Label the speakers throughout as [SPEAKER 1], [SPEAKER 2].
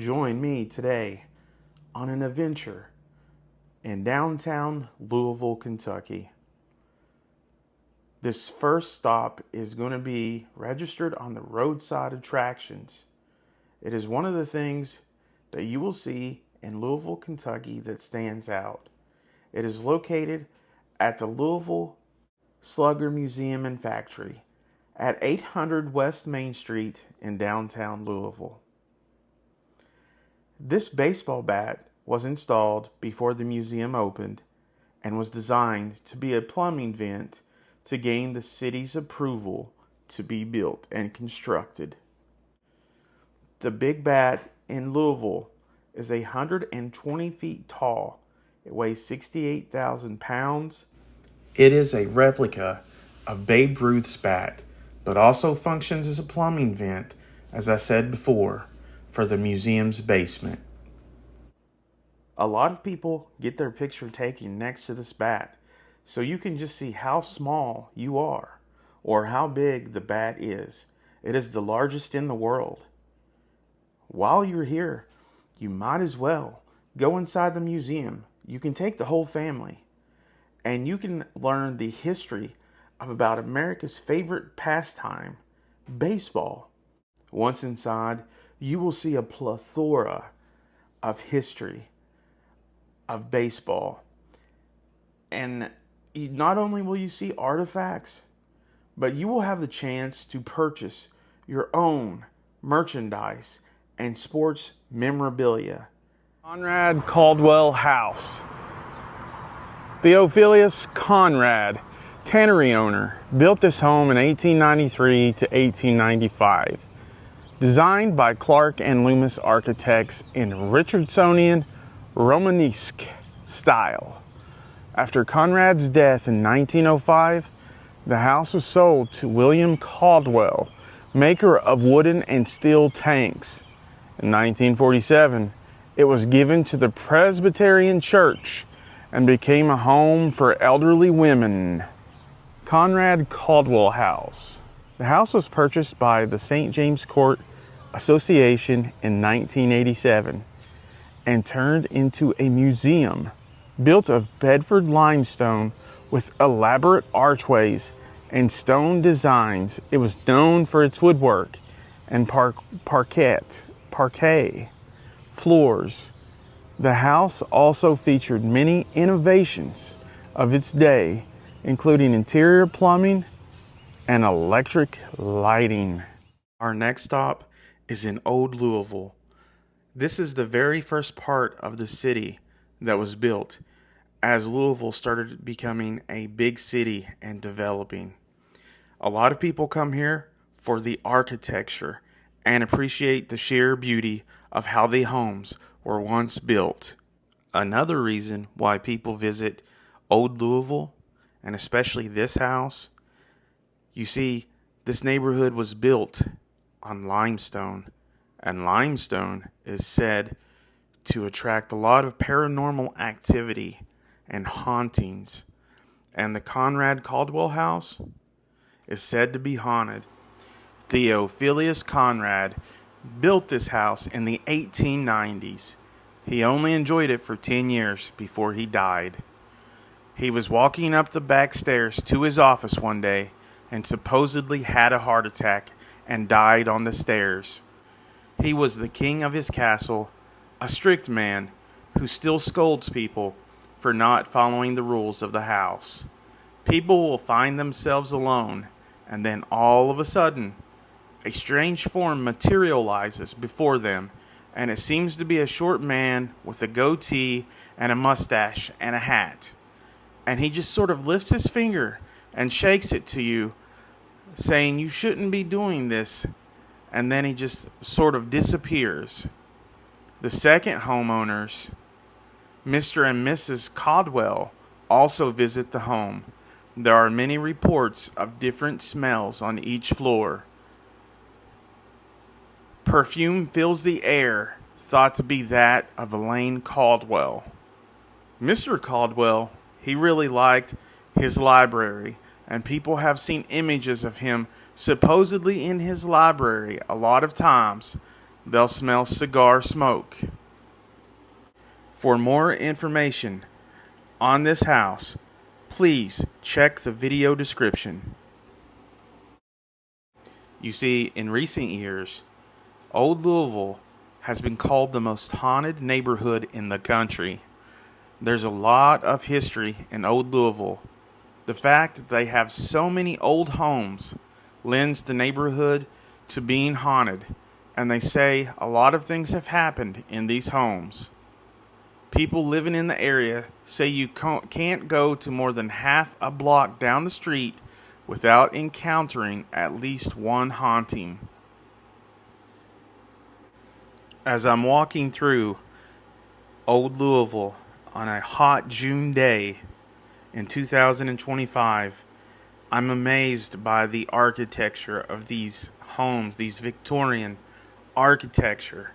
[SPEAKER 1] join me today on an adventure in downtown Louisville, Kentucky. This first stop is going to be registered on the roadside attractions. It is one of the things that you will see in Louisville, Kentucky that stands out. It is located at the Louisville Slugger Museum and Factory at 800 West Main Street in downtown Louisville. This baseball bat was installed before the museum opened and was designed to be a plumbing vent to gain the city's approval to be built and constructed. The Big Bat in Louisville is 120 feet tall. It weighs 68,000 pounds. It is a replica of Babe Ruth's bat, but also functions as a plumbing vent, as I said before, for the museum's basement. A lot of people get their picture taken next to this bat, so you can just see how small you are, or how big the bat is. It is the largest in the world. While you're here, you might as well go inside the museum. You can take the whole family, and you can learn the history of about America's favorite pastime, baseball. Once inside, you will see a plethora of history of baseball. And not only will you see artifacts, but you will have the chance to purchase your own merchandise and sports memorabilia.
[SPEAKER 2] Conrad Caldwell House. Theophilus Conrad, tannery owner, built this home in 1893 to 1895. Designed by Clark and Loomis architects in Richardsonian Romanesque style. After Conrad's death in 1905, the house was sold to William Caldwell, maker of wooden and steel tanks. In 1947, it was given to the Presbyterian Church and became a home for elderly women. Conrad Caldwell House. The house was purchased by the St. James Court Association in 1987 and turned into a museum built of Bedford limestone with elaborate archways and stone designs. It was known for its woodwork and parquet floors. The house also featured many innovations of its day, including interior plumbing and electric lighting.
[SPEAKER 1] Our next stop is in Old Louisville. This is the very first part of the city that was built as Louisville started becoming a big city and developing. A lot of people come here for the architecture and appreciate the sheer beauty of how the homes were once built. Another reason why people visit Old Louisville, and especially this house, you see, this neighborhood was built on limestone, and limestone is said to attract a lot of paranormal activity and hauntings. And the Conrad Caldwell house is said to be haunted. Theophilus Conrad built this house in the 1890s. He only enjoyed it for 10 years before he died. He was walking up the back stairs to his office one day and supposedly had a heart attack and died on the stairs. He was the king of his castle, a strict man who still scolds people for not following the rules of the house. People will find themselves alone, and then all of a sudden, a strange form materializes before them, and it seems to be a short man with a goatee and a mustache and a hat. And he just sort of lifts his finger and shakes it to you, saying you shouldn't be doing this, and then he just sort of disappears. The second homeowners, Mr. and Mrs. Caldwell, also visit the home. There are many reports of different smells on each floor. Perfume fills the air, thought to be that of Elaine Caldwell. Mr. Caldwell, he really liked his library, and people have seen images of him supposedly in his library a lot of times. they'll smell cigar smoke. For more information on this house, please check the video description. You see, in recent years, Old Louisville has been called the most haunted neighborhood in the country. There's a lot of history in Old Louisville. The fact that they have so many old homes lends the neighborhood to being haunted, and they say a lot of things have happened in these homes. People living in the area say you can't go to more than half a block down the street without encountering at least one haunting. As I'm walking through Old Louisville on a hot June day in 2025, I'm amazed by the architecture of these homes, these Victorian architecture.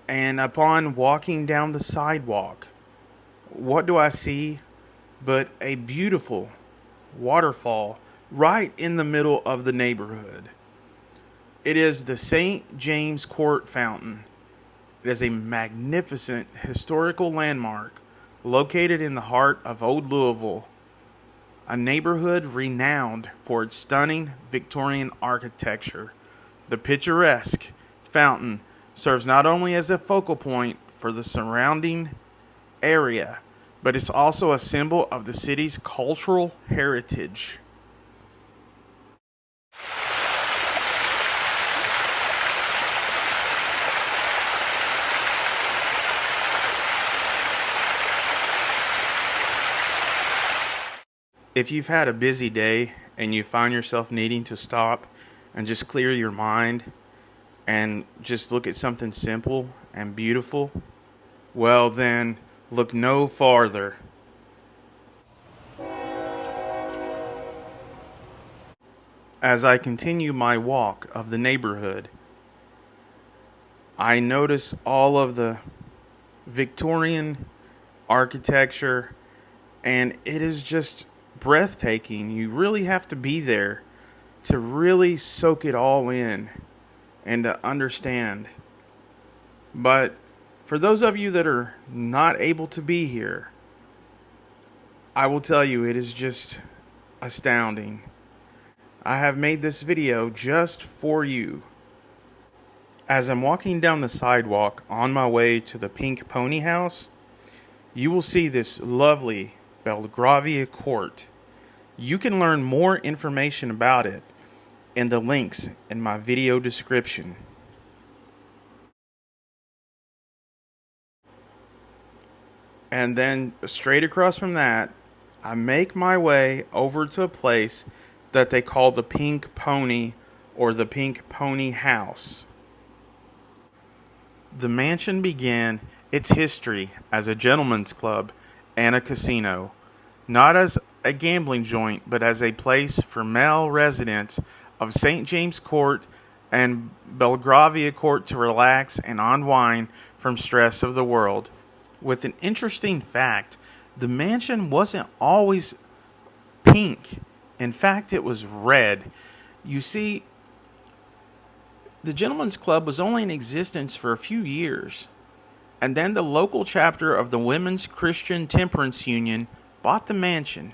[SPEAKER 1] And upon walking down the sidewalk, what do I see but a beautiful waterfall right in the middle of the neighborhood? It is the St. James Court Fountain. It is a magnificent historical landmark located in the heart of Old Louisville, a neighborhood renowned for its stunning Victorian architecture. The picturesque fountain serves not only as a focal point for the surrounding area, but it's also a symbol of the city's cultural heritage. If you've had a busy day and you find yourself needing to stop and just clear your mind and just look at something simple and beautiful, well then, look no farther. As I continue my walk of the neighborhood, I notice all of the Victorian architecture, and it is just breathtaking. You really have to be there to really soak it all in and to understand. But for those of you that are not able to be here, I will tell you it is just astounding. I have made this video just for you. As I'm walking down the sidewalk on my way to the Pink Pony House, you will see this lovely Belgravia Court. You can learn more information about it in the links in my video description. And then straight across from that, I make my way over to a place that they call the Pink Pony or the Pink Pony House. The mansion began its history as a gentleman's club and a casino, not as a gambling joint, but as a place for male residents of St. James Court and Belgravia Court to relax and unwind from stress of the world. With an interesting fact, the mansion wasn't always pink. In fact, it was red. You see, the Gentlemen's Club was only in existence for a few years, and then the local chapter of the Women's Christian Temperance Union bought the mansion.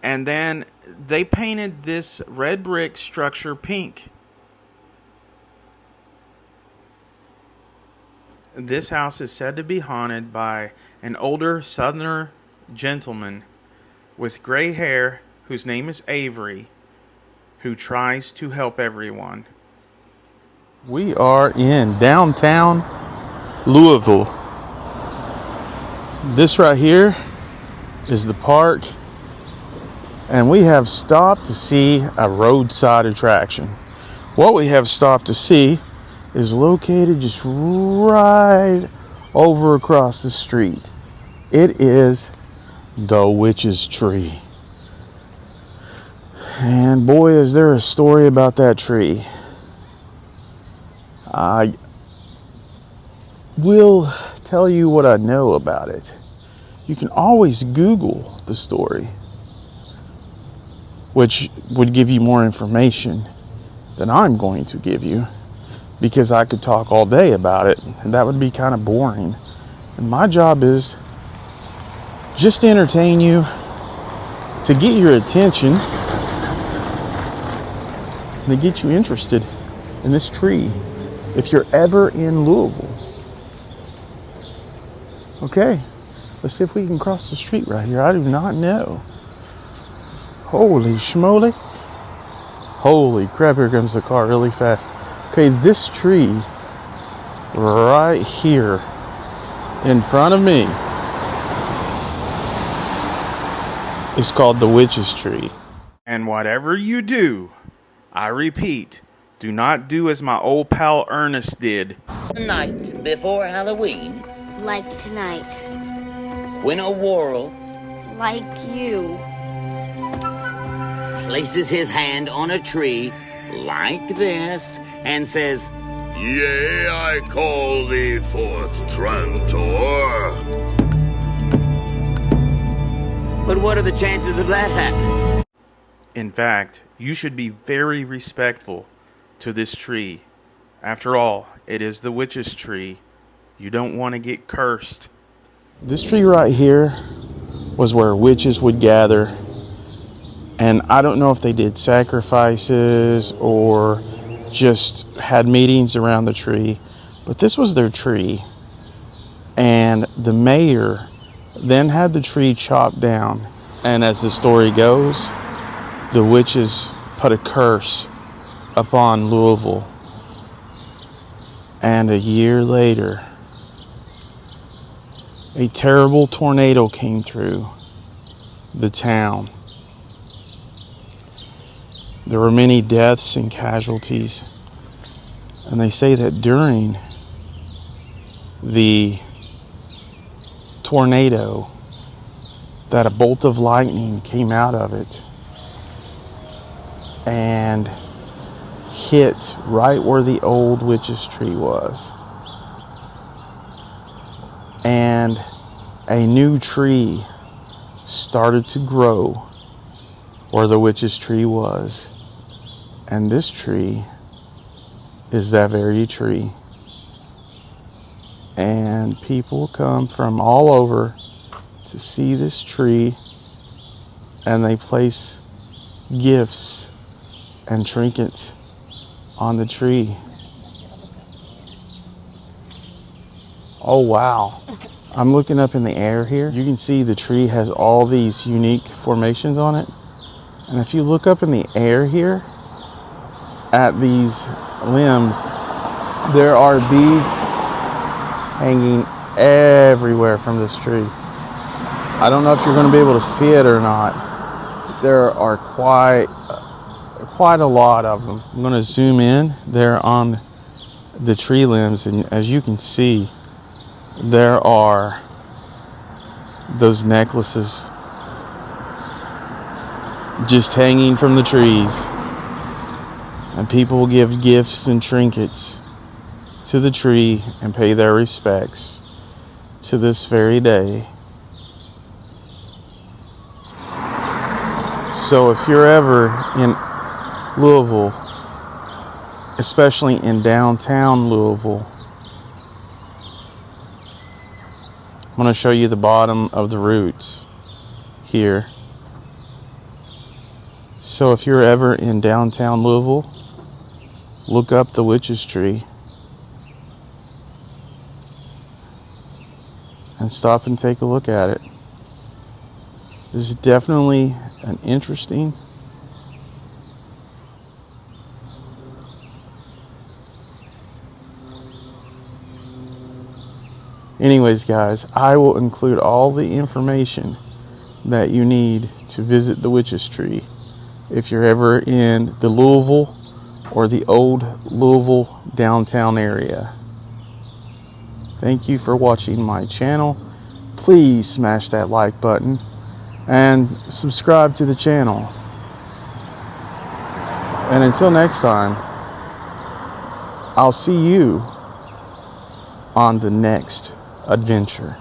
[SPEAKER 1] And then they painted this red brick structure pink. This house is said to be haunted by an older Southerner gentleman with gray hair whose name is Avery, who tries to help everyone.
[SPEAKER 2] We are in downtown Louisville. This right here is the park, and we have stopped to see a roadside attraction. What we have stopped to see is located just right over across the street. It is the Witch's Tree. And boy, is there a story about that tree. I will tell you what I know about it. You can always Google the story, which would give you more information than I'm going to give you. because I could talk all day about it, and that would be kind of boring. And my job is just to entertain you, to get your attention, and to get you interested in this tree if you're ever in Louisville. Okay, let's see if we can cross the street right here. I do not know. Holy schmoly. Holy crap, here comes the car really fast. Okay, this tree right here in front of me is called the witch's tree.
[SPEAKER 1] And whatever you do, I repeat, do not do as my old pal Ernest did.
[SPEAKER 3] The night before Halloween,
[SPEAKER 4] Like tonight.
[SPEAKER 3] when a world
[SPEAKER 4] Like you.
[SPEAKER 3] places his hand on a tree like this and says,
[SPEAKER 5] Yea, I call thee forth, Trantor.
[SPEAKER 3] but what are the chances of that happening?
[SPEAKER 1] In fact, you should be very respectful to this tree. After all, it is the witch's tree. You don't want to get cursed.
[SPEAKER 2] This tree right here was where witches would gather. And I don't know if they did sacrifices or just had meetings around the tree, but this was their tree. And the mayor then had the tree chopped down. And as the story goes, the witches put a curse upon Louisville. And a year later, a terrible tornado came through the town. There were many deaths and casualties. And they say that during the tornado, that a bolt of lightning came out of it and hit right where the old witch's tree was. And a new tree started to grow where the witch's tree was. And this tree is that very tree. And people come from all over to see this tree, and they place gifts and trinkets on the tree. Oh wow. I'm looking up in the air here. You can see the tree has all these unique formations on it. And if you look up in the air here at these limbs, there are beads hanging everywhere from this tree. I don't know if you're going to be able to see it or not. There are quite a lot of them. I'm going to zoom in there on the tree limbs, and as you can see, there are those necklaces just hanging from the trees. And people give gifts and trinkets to the tree and pay their respects to this very day. So if you're ever in Louisville, especially in downtown Louisville, I'm going to show you the bottom of the roots here. So if you're ever in downtown Louisville, look up the witch's tree and stop and take a look at it. This is definitely an interesting Anyways, guys, I will include all the information that you need to visit the witch's tree if you're ever in the Louisville or the Old Louisville downtown area. Thank you for watching my channel. Please smash that like button and subscribe to the channel. And until next time, I'll see you on the next adventure.